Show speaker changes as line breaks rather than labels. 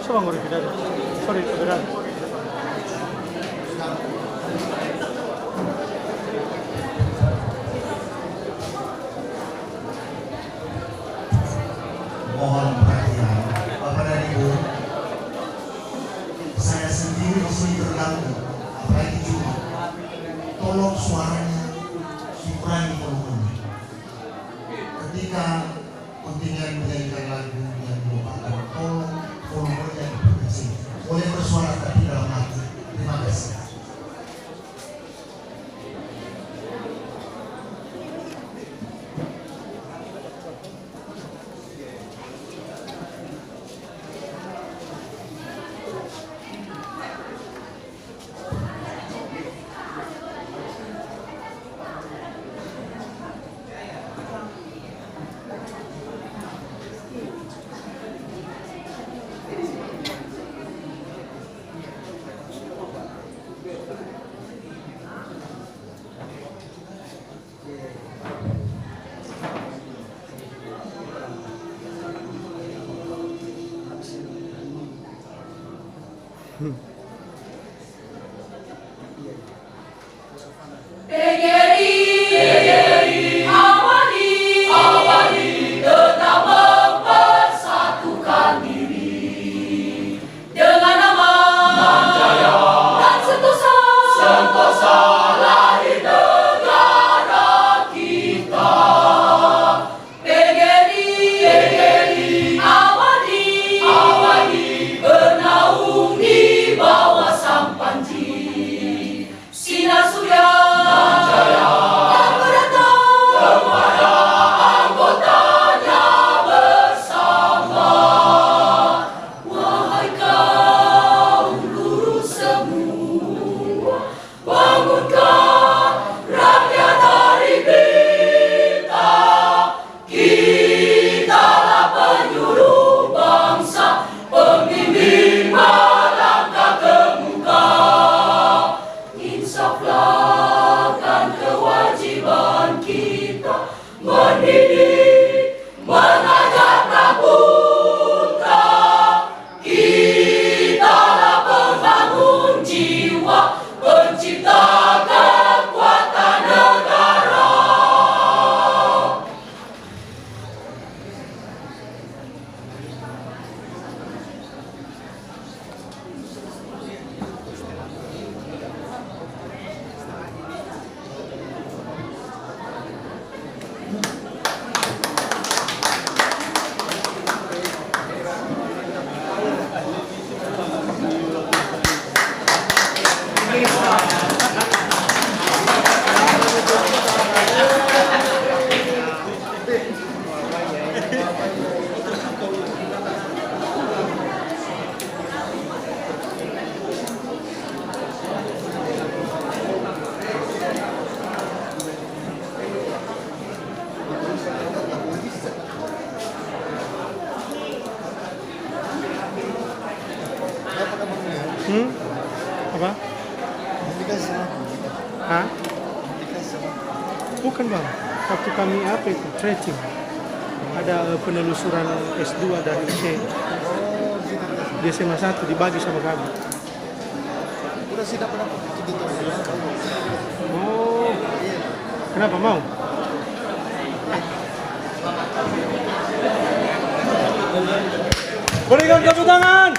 Posso Bang Rifidado? Sorry, kebenaran.
Mohon perhatian Bapak dan Ibu, saya sendiri masih terganggu, apalagi cuma tolong suaranya dikurangi volumenya. Ketika kontingen menyanyikan lagu yang dibawakan, tolong volumenya diperkecil. Boleh bersuara tapi dalam hati. Terima kasih.
Awali tetap mempersatukan diri dengan nama dan sentosa lahir negara kita. PGRI awali bernaung di bawah sang panji sinar surya yang berdatang kepada anggotanya bersama. Wahai kaum guru semua, bangunkan rakyat hari kita. Kitalah penyuluh bangsa, pembimbing melangkah ke muka. Insaflah kan kewajiban kita mendidik, mengajar pramuka. Kitalah pembangun jiwa, pencipta kekuatan negara.
Apa? Hah? Bukan Bang, waktu kami apa itu, tracing. Ada penelusuran S2 dari UC. Di SMA 1 dibagi sama kami.
Udah sih dapat gitu.
Oh, kenapa mau? Berikan tepuk tangan.